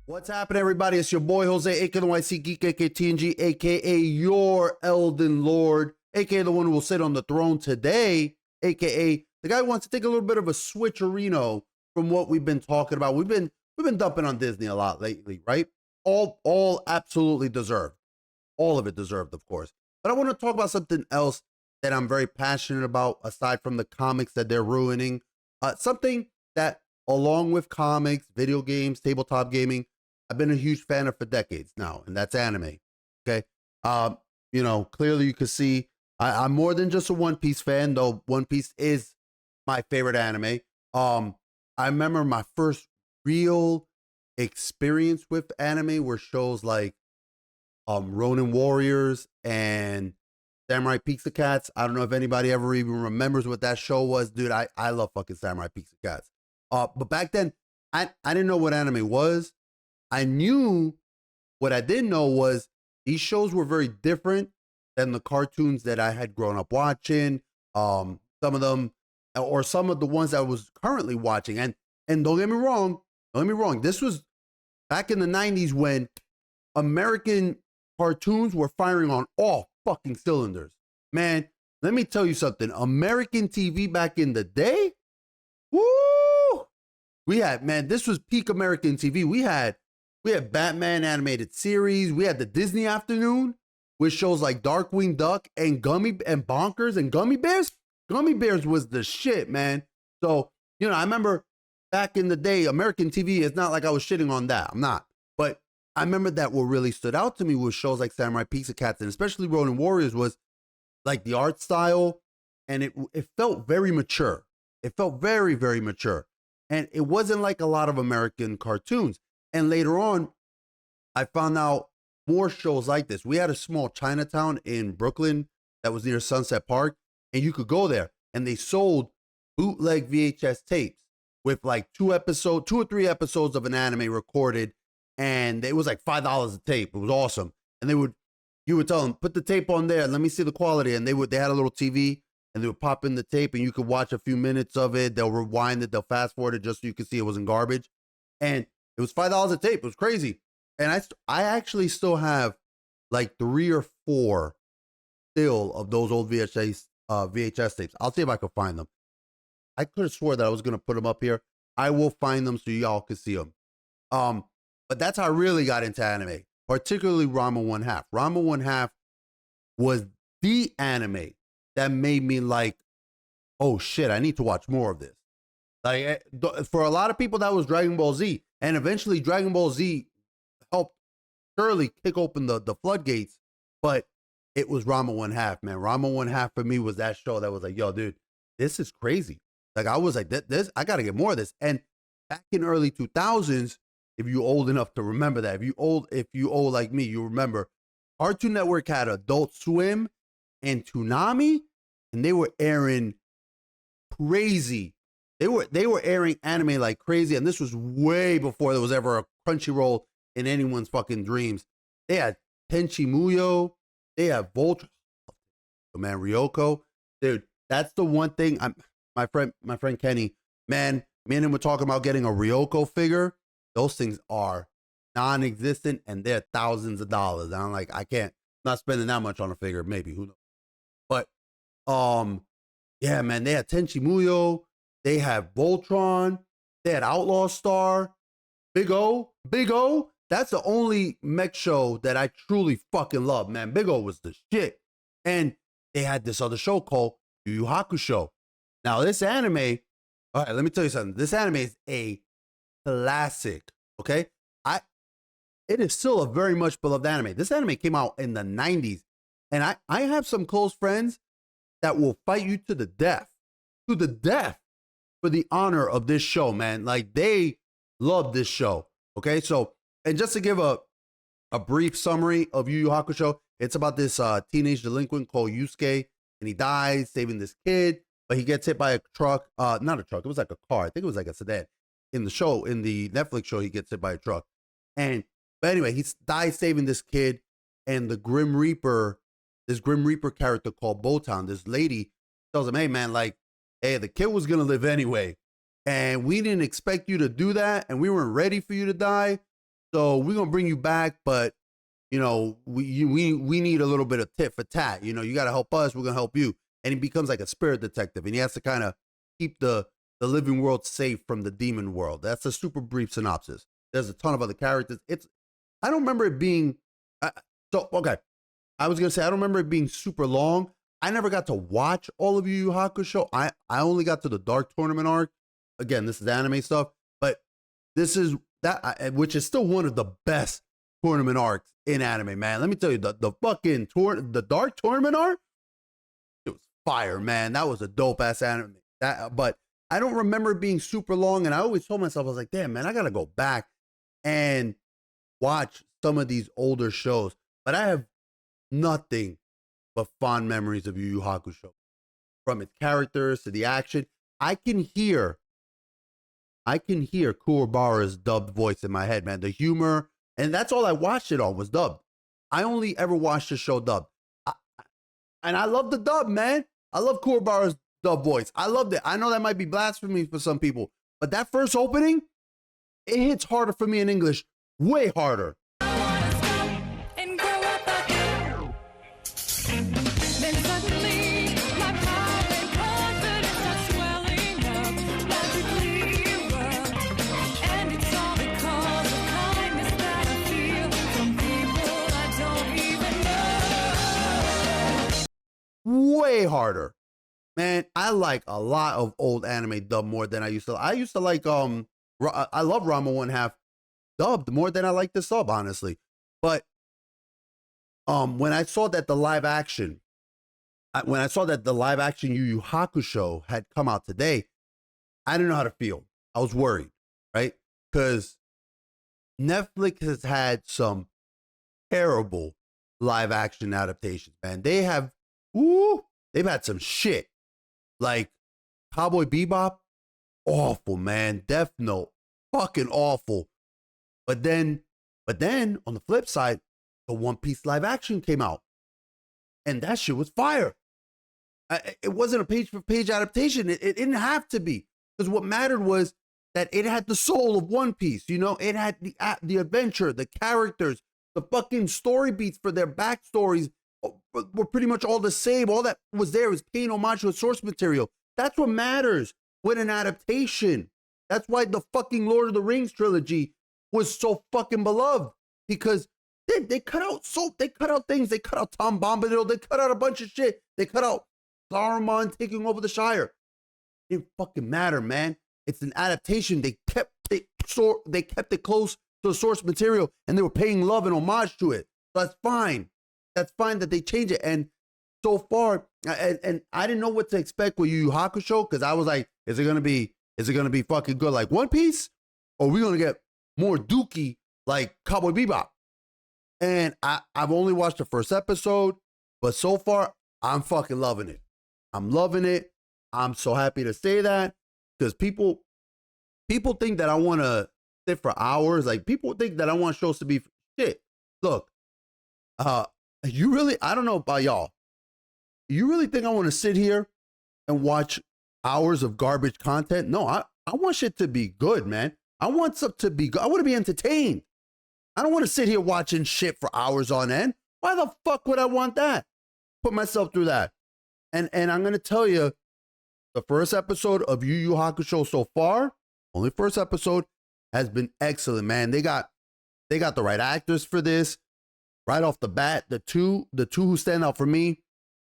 What's happening, everybody? It's your boy Jose, aka TheNYCGeek, aka TNG, aka your Elden Lord, aka the one who will sit on the throne today, aka the guy who wants to take a little bit of a switcherino from what we've been talking about. We've been dumping on Disney a lot lately, right? All absolutely deserved. All of it deserved, of course. But I want to talk about something else that I'm very passionate about, aside from the comics that they're ruining. Something that, along with comics, video games, tabletop gaming, I've been a huge fan of for decades now, and that's anime. Okay. Clearly you can see I'm more than just a One Piece fan, though One Piece is my favorite anime. I remember my first real experience with anime were shows like Ronin Warriors and Samurai Pizza Cats. I don't know if anybody ever even remembers what that show was. Dude, I love fucking Samurai Pizza Cats. But back then, I didn't know what anime was. I knew what I didn't know was these shows were very different than the cartoons that I had grown up watching. Some of them, or some of the ones I was currently watching. And don't get me wrong, this was back in the 90s when American cartoons were firing on all fucking cylinders. Man, let me tell you something. American TV back in the day, woo! We had, man, this was peak American TV. We had Batman animated series. We had the Disney Afternoon with shows like Darkwing Duck and Bonkers and Gummy Bears. Gummy Bears was the shit, man. So, I remember back in the day, American TV, it's not like I was shitting on that. I'm not. But I remember that what really stood out to me was shows like Samurai Pizza Cats and especially Ronin Warriors was like the art style. And it felt very mature. It felt very, very mature. And it wasn't like a lot of American cartoons. And later on, I found out more shows like this. We had a small Chinatown in Brooklyn that was near Sunset Park, and you could go there, and they sold bootleg VHS tapes with like 2 or 3 episodes of an anime recorded, and it was like $5 a tape. It was awesome. And you would tell them, put the tape on there, let me see the quality, and they had a little TV, and they would pop in the tape, and you could watch a few minutes of it. They'll rewind it, they'll fast forward it just so you can see it wasn't garbage, and it was $5 a tape. It was crazy. And I actually still have like 3 or 4 still of those old VHS tapes. I'll see if I can find them. I could have swore that I was going to put them up here. I will find them so y'all can see them. But that's how I really got into anime, particularly Ranma 1/2. Ranma 1/2 was the anime that made me like, oh shit, I need to watch more of this. Like, for a lot of people, that was Dragon Ball Z. And eventually Dragon Ball Z helped surely kick open the floodgates, but it was Ranma 1/2, man. Ranma 1/2 for me was that show that was like, yo, dude, this is crazy. Like, I was like, this, I got to get more of this. And back in early 2000s, if you're old enough to remember that, if you old like me, you remember Cartoon Network had Adult Swim and Toonami, and they were airing crazy. They were airing anime like crazy, and this was way before there was ever a Crunchyroll in anyone's fucking dreams. They had Tenchi Muyo, they had Voltron, man, Ryoko, dude. That's the one thing. My friend Kenny, man, me and him were talking about getting a Ryoko figure. Those things are non-existent, and they're thousands of dollars. And I'm like, I'm not spending that much on a figure. Maybe, who knows? But yeah, man, they had Tenchi Muyo. They had Voltron, they had Outlaw Star, Big O. That's the only mech show that I truly fucking love, man. Big O was the shit. And they had this other show called YuYu Hakusho. Now, this anime, all right, let me tell you something. This anime is a classic, okay? It is still a very much beloved anime. This anime came out in the 90s. And I have some close friends that will fight you to the death. For the honor of this show, man. Like, they love this show. Okay, so, and just to give a brief summary of Yu Yu Hakusho, it's about this teenage delinquent called Yusuke, and he dies saving this kid, but he gets hit by a truck. Not a truck, it was like a car. I think it was like a sedan. In the show, in the Netflix show, he gets hit by a truck. But anyway, he dies saving this kid, and this Grim Reaper character called Botan, this lady, tells him, hey, man, like, hey, the kid was going to live anyway, and we didn't expect you to do that, and we weren't ready for you to die, So we're gonna bring you back, but you know, we need a little bit of tit for tat. You know, you got to help us. We're gonna help you. And he becomes like a spirit detective, and he has to kind of keep the living world safe from the demon world. That's a super brief synopsis. There's a ton of other characters. I don't remember it being okay. I was gonna say I don't remember it being super long. I never got to watch all of Yu Yu Hakusho. I only got to the Dark Tournament arc. Again, this is anime stuff, but this is that which is still one of the best tournament arcs in anime, man. Let me tell you, the fucking the Dark Tournament arc, it was fire, man. That was a dope ass anime. But I don't remember it being super long, and I always told myself, I was like, damn, man, I gotta go back and watch some of these older shows. But I have nothing but fond memories of Yu Yu Hakusho. From its characters to the action, I can hear Kuwabara's dubbed voice in my head, man. The humor, and that's all I watched it on was dubbed. I only ever watched the show dubbed. And I love the dub, man. I love Kuwabara's dub voice. I loved it. I know that might be blasphemy for some people, but that first opening, it hits harder for me in English, way harder. Way harder, man. I like a lot of old anime dubbed more than I used to. I used to like I love Rama 1/2 dubbed more than I like the sub, honestly. But when I saw that the live action Yu Yu Hakusho had come out today, I didn't know how to feel. I was worried, right? Because Netflix has had some terrible live action adaptations, man. They've had some shit. Like Cowboy Bebop, awful, man. Death Note, fucking awful. But then on the flip side, the One Piece live action came out. And that shit was fire. It wasn't a page-for-page adaptation. It didn't have to be. Because what mattered was that it had the soul of One Piece. You know, it had the adventure, the characters, the fucking story beats for their backstories were pretty much all the same. All that was there was paying homage to source material. That's what matters with an adaptation. That's why the fucking Lord of the Rings trilogy was so fucking beloved, because they cut out things. They cut out Tom Bombadil. They cut out a bunch of shit. They cut out Saruman taking over the Shire. It didn't fucking matter, man. It's an adaptation. They kept it close to the source material, and they were paying love and homage to it. So that's fine. That's fine that they change it. And so far, and I didn't know what to expect with Yu Yu Hakusho, because I was like, is it gonna be fucking good like One Piece, or are we gonna get more dookie like Cowboy Bebop? And I've only watched the first episode, but so far I'm fucking loving it. I'm loving it. I'm so happy to say that, because people think that I want to sit for hours. Like, people think that I want shows to be shit. Look, I don't know about y'all. You really think I want to sit here and watch hours of garbage content? No, I want shit to be good, man. I want stuff to be good. I want to be entertained. I don't want to sit here watching shit for hours on end. Why the fuck would I want that? Put myself through that. And I'm going to tell you, the first episode of Yu Yu Hakusho so far, only first episode, has been excellent, man. They got the right actors for this. Right off the bat, the two who stand out for me,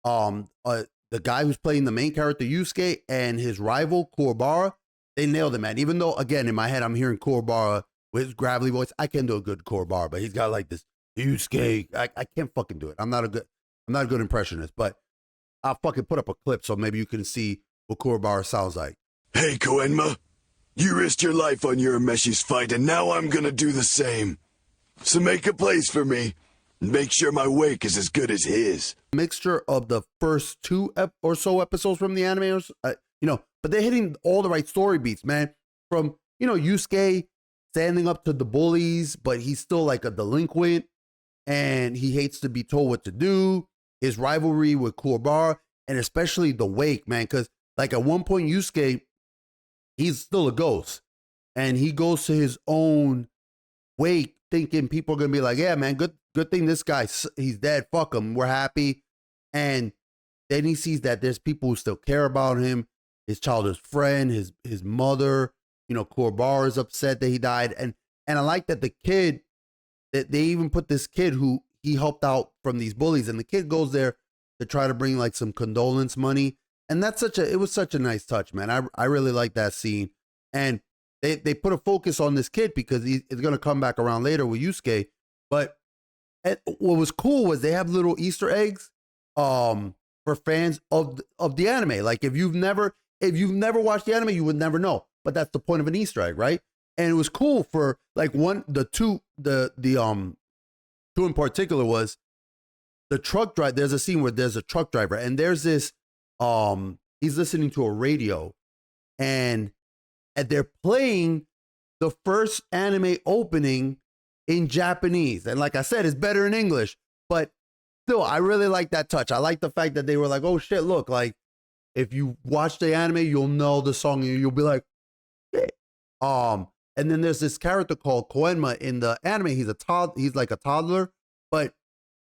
the guy who's playing the main character, Yusuke, and his rival, Kuwabara, they nailed it, man. Even though, again, in my head, I'm hearing Kuwabara with his gravelly voice. I can't do a good Kuwabara, but he's got like this Yusuke. I can't fucking do it. I'm not a good impressionist, but I'll fucking put up a clip so maybe you can see what Kuwabara sounds like. Hey, Koenma. You risked your life on Urameshi's fight, and now I'm gonna do the same. So make a place for me. Make sure my wake is as good as his. Mixture of the first two or so episodes from the anime, but they're hitting all the right story beats, man. From, Yusuke standing up to the bullies, but he's still like a delinquent and he hates to be told what to do. His rivalry with Kuwabara, and especially the wake, man. Because like at one point, Yusuke, he's still a ghost, and he goes to his own wake thinking people are gonna be like, yeah, man, good thing this guy, he's dead. Fuck him. We're happy. And then he sees that there's people who still care about him, his childhood friend, his mother. You know, Korbar is upset that he died, and I like that the kid, that they even put this kid who he helped out from these bullies, and the kid goes there to try to bring like some condolence money, and it was such a nice touch, man. I really like that scene, and they put a focus on this kid because he's gonna come back around later with Yusuke, but what was cool was they have little Easter eggs, for fans of the anime. Like if you've never watched the anime, you would never know. But that's the point of an Easter egg, right? And it was cool for like two in particular was the truck driver. There's a scene where there's a truck driver and there's this, he's listening to a radio and they're playing the first anime opening in Japanese. And like I said, it's better in English, but still, I really like that touch. I like the fact that they were like, oh shit, look, like if you watch the anime, you'll know the song and you'll be like, yeah. And then there's this character called Koenma in the anime. He's like a toddler, but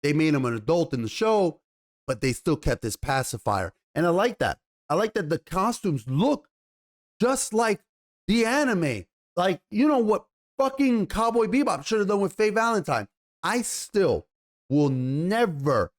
they made him an adult in the show, but they still kept his pacifier. And I like that. I like that the costumes look just like the anime. Like, you know what fucking Cowboy Bebop should have done with Faye Valentine. I still will never,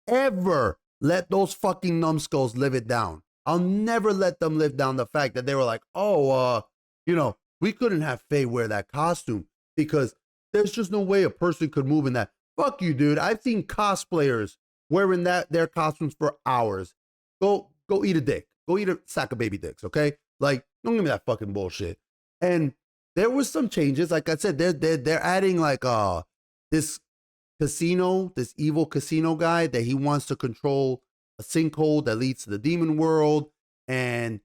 ever let those fucking numbskulls live it down. I'll never let them live down the fact that they were like, oh, you know, we couldn't have Faye wear that costume because there's just no way a person could move in that. Fuck you, dude. I've seen cosplayers wearing their costumes for hours. Go eat a dick. Go eat a sack of baby dicks, okay? Like, don't give me that fucking bullshit. And there was some changes. Like I said, they're adding like this casino, this evil casino guy that he wants to control a sinkhole that leads to the demon world, and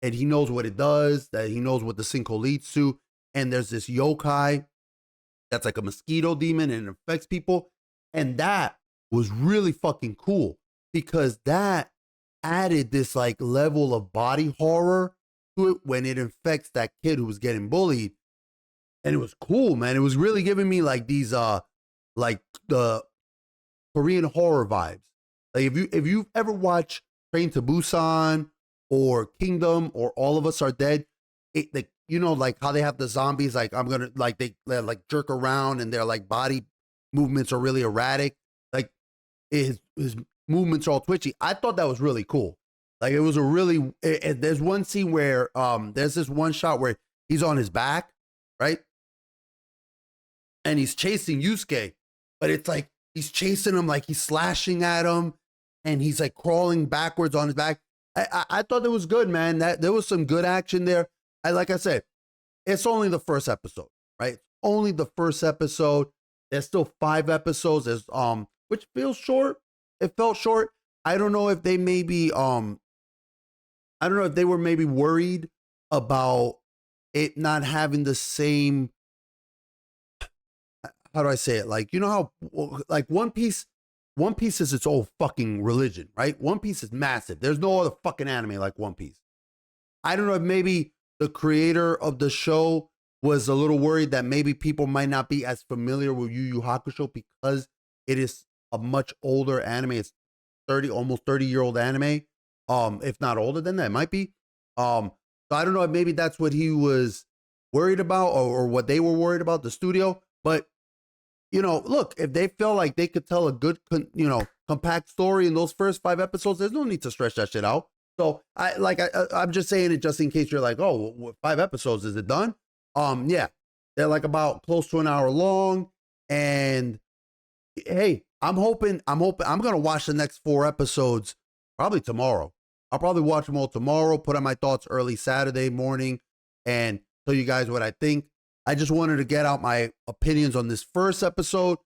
he knows what it does, that he knows what the sinkhole leads to. And there's this yokai that's like a mosquito demon and it affects people. And that was really fucking cool because that added this like level of body horror to it when it infects that kid who was getting bullied. And it was cool, man. It was really giving me like these like the Korean horror vibes. Like if you've ever watched Train to Busan or Kingdom or All of Us Are Dead, like, you know, like how they have the zombies, like they like jerk around and their like body movements are really erratic. Like his movements are all twitchy. I thought that was really cool. Like it was a really, there's one scene where there's this one shot where he's on his back, right? And he's chasing Yusuke, but it's like he's chasing him, like he's slashing at him and he's like crawling backwards on his back. I thought it was good, man. That there was some good action there. Like I said, it's only the first episode, right? It's only the first episode. There's still 5 episodes. There's which feels short. It felt short. I don't know if they maybe I don't know if they were maybe worried about it not having the same, how do I say it? Like, you know how like One Piece is its own fucking religion, right? One Piece is massive. There's no other fucking anime like One Piece. I don't know if maybe the creator of the show was a little worried that maybe people might not be as familiar with Yu Yu Hakusho because it is a much older anime. It's almost 30-year-old anime. If not older than that, it might be. So I don't know if maybe that's what he was worried about or what they were worried about, the studio. But, you know, look, if they felt like they could tell a good, compact story in those first 5 episodes, there's no need to stretch that shit out. So I'm just saying it just in case you're like, oh, 5 episodes, is it done? Yeah, they're like about close to an hour long. And hey, I'm going to watch the next 4 episodes probably tomorrow. I'll probably watch them all tomorrow, put on my thoughts early Saturday morning and tell you guys what I think. I just wanted to get out my opinions on this first episode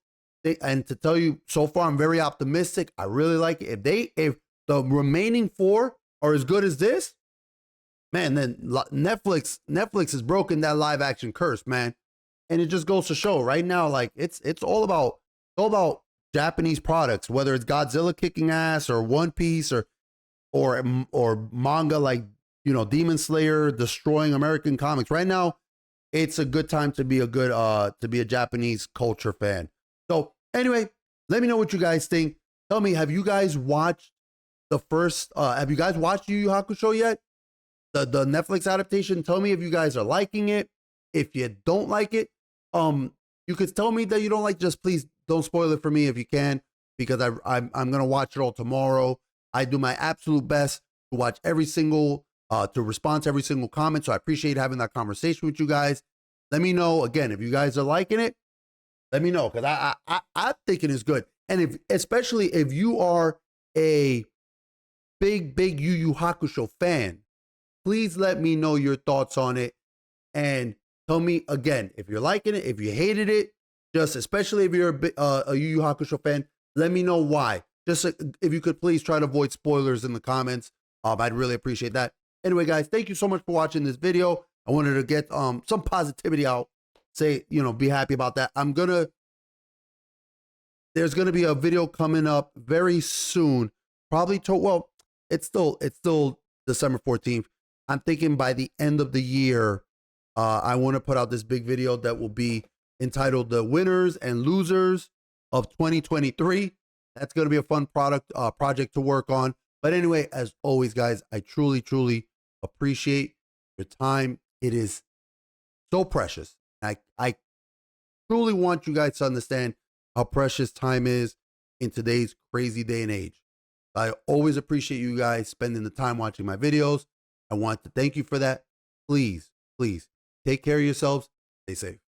and to tell you so far, I'm very optimistic. I really like it. If the remaining 4 are as good as this, man, then Netflix has broken that live action curse, man. And it just goes to show right now, like it's all about Japanese products, whether it's Godzilla kicking ass or One Piece or manga like, Demon Slayer destroying American comics. Right now, it's a good time to be a Japanese culture fan. So anyway, let me know what you guys think. Tell me, have you guys watched have you guys watched Yu Yu Hakusho yet? The Netflix adaptation. Tell me if you guys are liking it. If you don't like it, you could tell me that you don't like. Just please don't spoil it for me if you can, because I'm gonna watch it all tomorrow. I do my absolute best to watch every single to respond to every single comment. So I appreciate having that conversation with you guys. Let me know again if you guys are liking it. Let me know, because I'm thinking it's good. And especially if you are a big Yu Yu Hakusho fan, please let me know your thoughts on it and tell me again if you're liking it, if you hated it. Just especially if you're a Yu Yu Hakusho fan, let me know why. Just if you could please try to avoid spoilers in the comments, I'd really appreciate that. Anyway, guys, thank you so much for watching this video. I wanted to get some positivity out. Say, be happy about that. There's gonna be a video coming up very soon. Probably it's still December 14th. I'm thinking by the end of the year, I want to put out this big video that will be entitled "The Winners and Losers of 2023." That's going to be a fun project to work on. But anyway, as always, guys, I truly appreciate your time. It is so precious. I truly want you guys to understand how precious time is in today's crazy day and age. I always appreciate you guys spending the time watching my videos. I want to thank you for that. Please take care of yourselves. Stay safe.